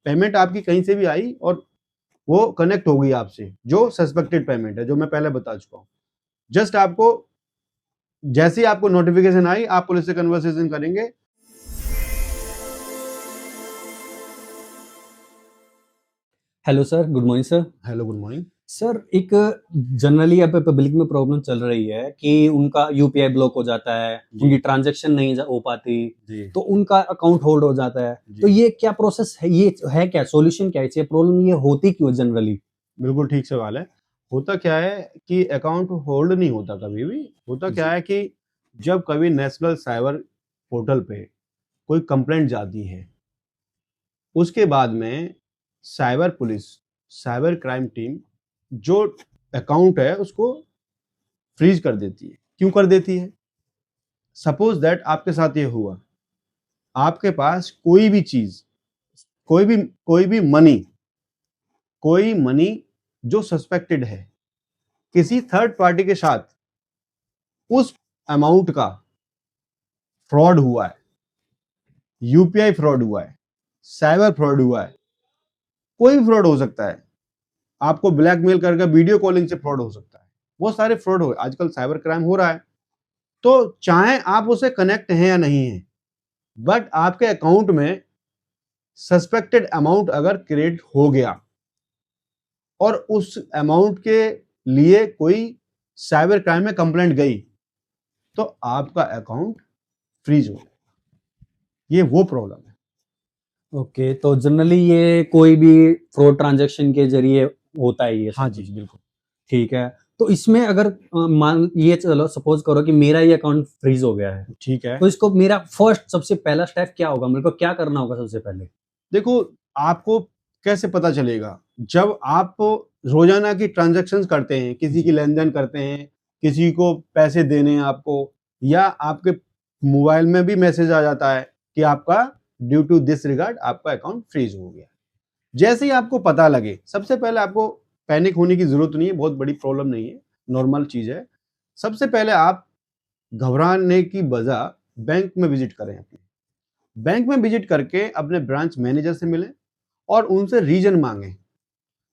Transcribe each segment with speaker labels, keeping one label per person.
Speaker 1: Payment आपकी कहीं से भी आई और वो कनेक्ट हो गई आपसे, जो सस्पेक्टेड पेमेंट है, जो मैं पहले बता चुका हूँ। जस्ट आपको जैसे ही आपको नोटिफिकेशन आई, आप पुलिस से कन्वर्सेशन करेंगे।
Speaker 2: Hello sir, good morning sir.
Speaker 1: Hello, good morning.
Speaker 2: Sir, एक जनरली अब पब्लिक में प्रॉब्लम चल रही है कि उनका यूपीआई ब्लॉक हो जाता है,
Speaker 1: जी।
Speaker 2: उनकी ट्रांजैक्शन नहीं हो पाती,
Speaker 1: जी।
Speaker 2: तो उनका अकाउंट होल्ड हो जाता है। तो
Speaker 1: जी।
Speaker 2: ये क्या प्रोसेस है? ये है क्या सॉल्यूशन? क्या है ये प्रॉब्लम? ये होती क्यों जनरली?
Speaker 1: बिल्कुल ठीक सवाल है। होता क्या है कि अकाउंट होल्ड नहीं होता कभी भी। होता क्या
Speaker 2: जी।
Speaker 1: है कि जब कभी नेशनल साइबर पोर्टल पे कोई कंप्लेंट जाती है, उसके बाद में cyber police, cyber crime team जो अकाउंट है उसको फ्रीज कर देती है। क्यों कर देती है? सपोज दैट आपके साथ ये हुआ, आपके पास कोई भी चीज, कोई भी मनी जो सस्पेक्टेड है, किसी थर्ड पार्टी के साथ उस अमाउंट का फ्रॉड हुआ है, यूपीआई फ्रॉड हुआ है, साइबर फ्रॉड हुआ है, कोई भी फ्रॉड हो सकता है। आपको ब्लैकमेल करके वीडियो कॉलिंग से फ्रॉड हो सकता है। बहुत सारे फ्रॉड हो, आजकल साइबर क्राइम हो रहा है। तो चाहे आप उसे कनेक्ट हैं या नहीं है, बट आपके अकाउंट में सस्पेक्टेड अमाउंट अगर क्रिएट हो गया और उस अमाउंट के लिए कोई साइबर क्राइम में कंप्लेंट गई, तो आपका अकाउंट फ्रीज हो गया। ये वो प्रॉब्लम है।
Speaker 2: ओके, तो जनरली ये कोई भी फ्रॉड ट्रांजैक्शन के जरिए होता है ये सब
Speaker 1: हाँ
Speaker 2: कुछ?
Speaker 1: जी, बिल्कुल।
Speaker 2: ठीक है। तो इसमें अगर मान ये चलो सपोज करो कि मेरा ये अकाउंट फ्रीज हो गया है,
Speaker 1: ठीक है।
Speaker 2: तो इसको मेरा फर्स्ट सबसे पहला स्टेप क्या होगा? मेरे को क्या करना होगा सबसे पहले?
Speaker 1: देखो, आपको कैसे पता चलेगा? जब आप रोजाना की ट्रांजैक्शंस करते हैं, किसी की लेन-देन करते हैं, किसी को पैसे देने हैं आपको, या आपके मोबाइल में भी मैसेज आ जाता है कि आपका ड्यू टू दिस रिगार्ड आपका अकाउंट फ्रीज हो गया। जैसे ही आपको पता लगे, सबसे पहले आपको पैनिक होने की जरूरत नहीं है, बहुत बड़ी प्रॉब्लम नहीं है, नॉर्मल चीज है। सबसे पहले आप घबराने की बजाय बैंक में विजिट करें। अपने बैंक में विजिट करके अपने ब्रांच मैनेजर से मिलें और उनसे रीजन मांगे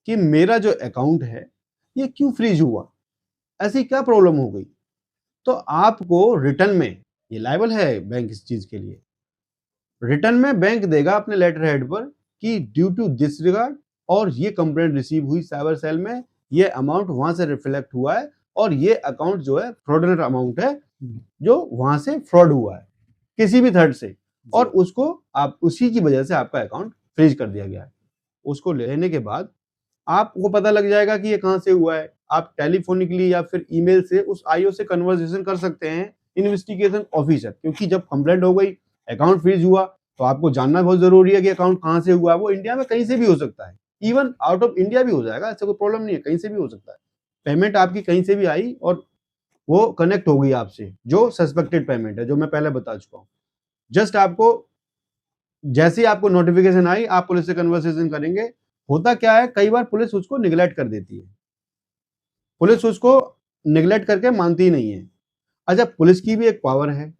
Speaker 1: कि मेरा जो अकाउंट है ये क्यों फ्रीज हुआ, ऐसी क्या प्रॉब्लम हो गई। तो आपको रिटर्न में, ये लायबल है बैंक इस चीज के लिए, रिटर्न में बैंक देगा अपने लेटर हेड पर कि ड्यू टू दिस रिगार्ड और ये कंप्लेंट रिसीव हुई साइबर सेल में, ये अमाउंट वहां से रिफ्लेक्ट हुआ है और ये अकाउंट जो है फ्रॉडुलेंट अमाउंट है, जो वहां से फ्रॉड हुआ है किसी भी थर्ड से, और उसको आप उसी की वजह से आपका अकाउंट फ्रीज कर दिया गया है। उसको लेने के बाद आपको पता लग जाएगा कि ये कहां से हुआ है। आप टेलीफोनिकली या फिर ईमेल से उस आईओ से कन्वर्सेशन कर सकते हैं, इन्वेस्टिगेशन ऑफिसर, क्योंकि जब कंप्लेंट हो गई, अकाउंट फ्रीज हुआ, तो आपको जानना बहुत जरूरी है कि अकाउंट कहां से हुआ है। वो इंडिया में कहीं से भी हो सकता है, इवन आउट ऑफ इंडिया भी हो जाएगा, ऐसा कोई प्रॉब्लम नहीं है, कहीं से भी हो सकता है। पेमेंट आपकी कहीं से भी आई और वो कनेक्ट हो गई आपसे, जो सस्पेक्टेड पेमेंट है, जो मैं पहले बता चुका हूं। जस्ट आपको जैसे ही आपको नोटिफिकेशन आई, आप पुलिस से कन्वर्सेशन करेंगे। होता क्या है, कई बार पुलिस उसको निगलेक्ट कर देती है, पुलिस उसको निगलेक्ट करके मानती ही नहीं है। अच्छा, पुलिस की भी एक पावर है।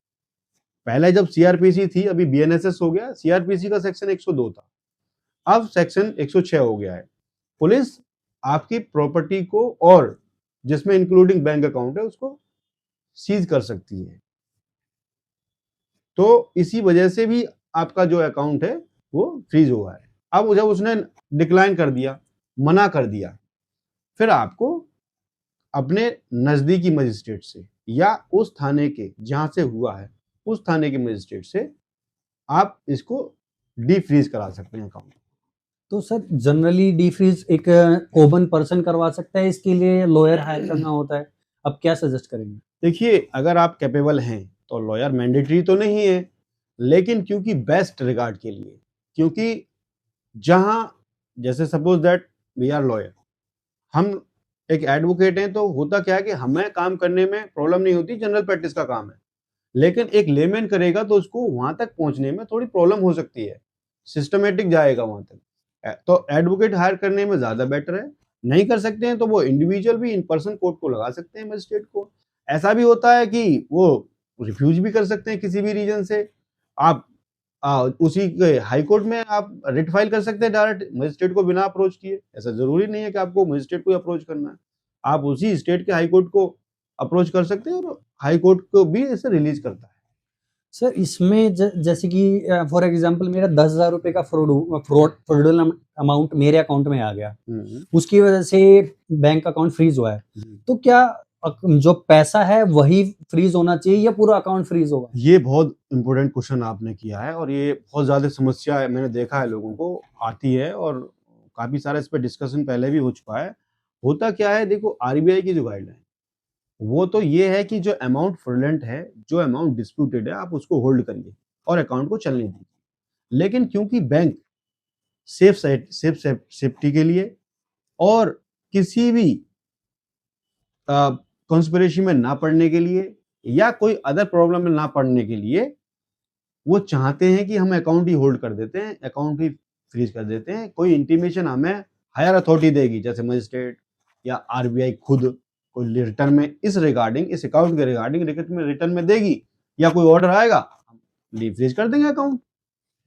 Speaker 1: पहले जब सीआरपीसी थी, अभी बीएनएसएस हो गया, सीआरपीसी का सेक्शन 102 था, अब सेक्शन 106 हो गया है। पुलिस आपकी प्रॉपर्टी को, और जिसमें इंक्लूडिंग बैंक अकाउंट है, उसको सीज कर सकती है। तो इसी वजह से भी आपका जो अकाउंट है वो फ्रीज हुआ है। अब जब उसने डिक्लाइन कर दिया, मना कर दिया, फिर आपको अपने नजदीकी मजिस्ट्रेट से या उस थाने के जहां से हुआ है, उस थाने के मजिस्ट्रेट से आप इसको डी फ्रीज करा सकते हैं अकाउंट।
Speaker 2: तो सर, जनरली डीफ्रीज एक कॉमन पर्सन करवा सकता है, इसके लिए लॉयर हायर करना होता है? अब क्या सजेस्ट करेंगे?
Speaker 1: देखिए, अगर आप कैपेबल हैं तो लॉयर मैंडेटरी तो नहीं है, लेकिन क्योंकि बेस्ट रिगार्ड के लिए, क्योंकि जहां, जैसे suppose that we are lawyer, हम एक एडवोकेट हैं, तो होता क्या है कि हमें काम करने में प्रॉब्लम नहीं होती, जनरल प्रैक्टिस का काम है। लेकिन एक लेमैन करेगा तो उसको वहां तक पहुंचने में थोड़ी प्रॉब्लम हो सकती है, सिस्टमेटिक जाएगा वहां तक। तो एडवोकेट हायर करने में ज्यादा बेटर है। नहीं कर सकते हैं तो वो इंडिविजुअल भी इन पर्सन कोर्ट को लगा सकते हैं, मजिस्ट्रेट को। ऐसा भी होता है कि वो रिफ्यूज भी कर सकते हैं किसी भी रीजन से। आप उसी के हाई कोर्ट में आप रिट फाइल कर सकते हैं डायरेक्ट मजिस्ट्रेट को बिना अप्रोच किए। ऐसा जरूरी नहीं है कि आपको मजिस्ट्रेट को अप्रोच करना है, आप उसी स्टेट के हाई कोर्ट को अप्रोच कर सकते हैं और हाई कोर्ट को भी इसे रिलीज करता है।
Speaker 2: सर इसमें जैसे कि फॉर एग्जांपल मेरा 10,000 रुपए का फ्रॉड अमाउंट मेरे अकाउंट में आ गया, उसकी वजह से बैंक अकाउंट फ्रीज हुआ है, तो क्या जो पैसा है वही फ्रीज होना चाहिए या पूरा अकाउंट फ्रीज होगा?
Speaker 1: ये बहुत इंपॉर्टेंट क्वेश्चन आपने किया है और ये बहुत ज्यादा समस्या है, मैंने देखा है लोगों को आती है और काफी सारा इस पर डिस्कशन पहले भी हो चुका है। होता क्या है, देखो आरबीआई की जो गाइडलाइन वो तो ये है कि जो अमाउंट फ्रॉडलेंट है, जो अमाउंट डिस्प्यूटेड है, आप उसको होल्ड करिए और अकाउंट को चलने दीजिए। लेकिन क्योंकि बैंक सेफ्टी के लिए और किसी भी कॉन्स्पिरेसी में ना पड़ने के लिए या कोई अदर प्रॉब्लम में ना पड़ने के लिए वो चाहते हैं कि हम अकाउंट ही होल्ड कर देते हैं, अकाउंट ही फ्रीज कर देते हैं। कोई इंटीमेशन हमें हायर अथॉरिटी देगी जैसे मजिस्ट्रेट या आरबीआई खुद कोई रिटर्न में इस रिगार्डिंग, इस अकाउंट के रिगार्डिंग रिटर्न में देगी या कोई ऑर्डर आएगा, हम फ्रीज कर देंगे अकाउंट।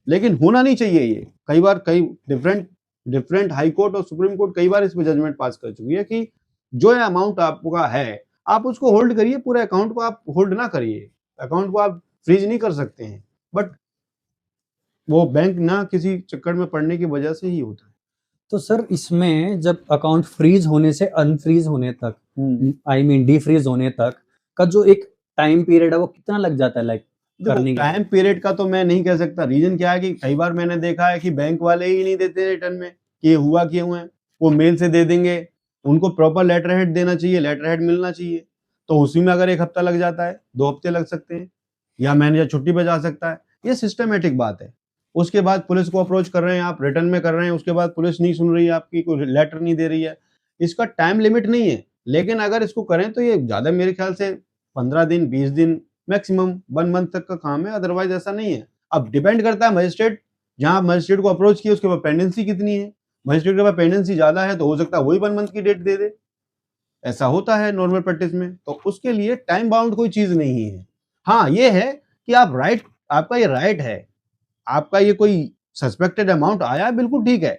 Speaker 1: लेकिन होना नहीं चाहिए ये। कई बार कई डिफरेंट हाई कोर्ट और सुप्रीम कोर्ट कई बार इस पर जजमेंट पास कर चुकी है कि जो अमाउंट आपका है आप उसको होल्ड करिए, पूरे अकाउंट को आप होल्ड ना करिए, अकाउंट को आप फ्रीज नहीं कर सकते हैं। बट वो बैंक ना किसी चक्कर में पड़ने की वजह से ही होता है।
Speaker 2: तो सर इसमें जब अकाउंट फ्रीज होने से अनफ्रीज होने तक, आई मीन डीफ्रीज होने तक का जो एक टाइम पीरियड है वो कितना लग जाता है लाइक करने के?
Speaker 1: टाइम पीरियड का तो मैं नहीं कह सकता। रीजन क्या है कि कई बार मैंने देखा है कि बैंक वाले ही नहीं देते रिटर्न में कि ये हुआ क्यों है, वो मेल से दे देंगे। उनको प्रॉपर लेटर हेड देना चाहिए, लेटर हेड मिलना चाहिए, तो उसी में अगर 1 हफ्ता लग जाता है, 2 हफ्ते लग सकते हैं या मैनेजर छुट्टी पे जा सकता है। ये सिस्टमेटिक बात है। उसके बाद पुलिस को अप्रोच कर रहे हैं, आप रिटर्न में कर रहे हैं, उसके बाद पुलिस नहीं सुन रही है आपकी, कोई लेटर नहीं दे रही है, इसका टाइम लिमिट नहीं है। लेकिन अगर इसको करें तो ये ज्यादा मेरे ख्याल से 15 दिन 20 दिन मैक्सिमम 1 मंथ तक का काम है, अदरवाइज ऐसा नहीं है। अब डिपेंड करता है मजिस्ट्रेट, जहां मजिस्ट्रेट को अप्रोच किया उसके बाद पेंडेंसी कितनी है। मजिस्ट्रेट के पास पेंडेंसी ज्यादा है तो हो सकता है वही 1 मंथ की डेट दे दे, ऐसा होता है नॉर्मल प्रैक्टिस में। तो उसके लिए टाइम बाउंड कोई चीज नहीं है। हाँ ये है कि आप राइट, आपका ये राइट है, आपका ये कोई सस्पेक्टेड अमाउंट आया बिल्कुल ठीक है।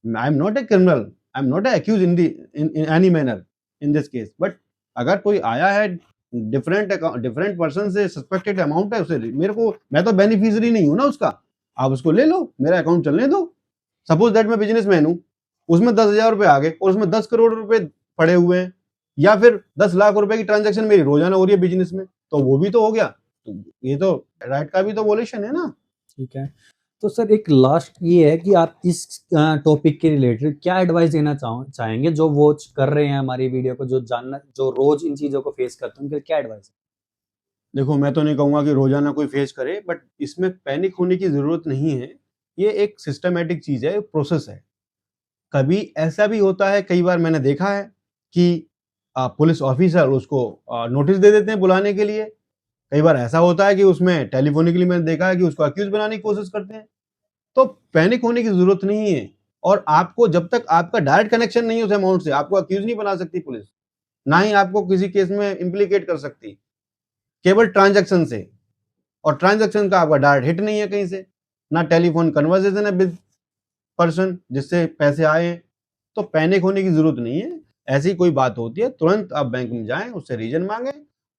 Speaker 1: I am not a criminal, I am not accuse in any manner in this case, but अगर कोई आया है डिफरेंट पर्सन से सस्पेक्टेड अमाउंट है, उसे मेरे को, मैं तो बेनिफिशियरी नहीं हूं ना उसका, आप उसको ले लो, मेरा अकाउंट चलने दो। सपोज दैट मैं बिजनेसमैन हूं, उसमें 10,000 रुपए आ गए और उसमें 10 करोड़ रुपए पड़े हुए हैं या फिर 10 लाख रुपए की ट्रांजैक्शन मेरी रोजाना हो रही है बिजनेस में, तो वो भी तो हो गया। तो ये तो राइट का भी तो वोलेशन है ना।
Speaker 2: ठीक है, तो सर एक लास्ट ये है कि आप इस टॉपिक के रिलेटेड क्या एडवाइस देना चाहेंगे जो वॉच कर रहे हैं हमारी वीडियो को, जो रोज इन चीजों को फेस करते हैं, उनके लिए क्या एडवाइस है?
Speaker 1: देखो मैं तो नहीं कहूंगा कि रोजाना कोई फेस करे, बट इसमें पैनिक होने की जरूरत नहीं है। ये एक सिस्टमेटिक चीज है, प्रोसेस है। कभी ऐसा भी होता है, कई बार मैंने देखा है कि पुलिस ऑफिसर उसको नोटिस दे देते हैं बुलाने के लिए। कई बार ऐसा होता है कि उसमें टेलीफोनिकली मैंने देखा है कि उसको अक्यूज बनाने की कोशिश करते हैं। तो पैनिक होने की जरूरत नहीं है। और आपको जब तक आपका डायरेक्ट कनेक्शन नहीं है उस अमाउंट से, आपको अक्यूज नहीं बना सकती पुलिस, ना ही आपको किसी केस में इम्प्लीकेट कर सकती, केवल ट्रांजैक्शन से। और ट्रांजैक्शन का आपका डायरेक्ट हिट नहीं है कहीं से, ना टेलीफोन कन्वर्सेशन है विद पर्सन जिससे पैसे आए हैं। तो पैनिक होने की जरूरत नहीं है। ऐसी कोई बात होती है तुरंत आप बैंक में जाएं, उससे रीजन मांगे,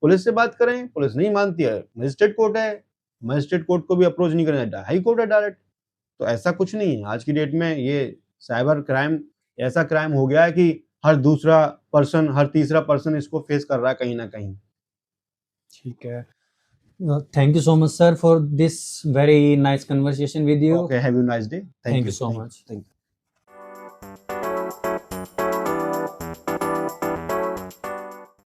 Speaker 1: पुलिस से बात करें। पुलिस नहीं मानती है, मजिस्ट्रेट कोर्ट है, मजिस्ट्रेट कोर्ट को भी अप्रोच नहीं करना, हाई कोर्ट है डायरेक्ट। तो ऐसा कुछ नहीं है। आज की डेट में ये साइबर क्राइम ऐसा क्राइम हो गया है कि हर दूसरा पर्सन, हर तीसरा पर्सन इसको फेस कर रहा है कहीं ना कहीं।
Speaker 2: ठीक है, thank you so much sir for this very nice conversation with you.
Speaker 1: Okay, have you nice day.
Speaker 2: Thank you so much.
Speaker 1: Thank you.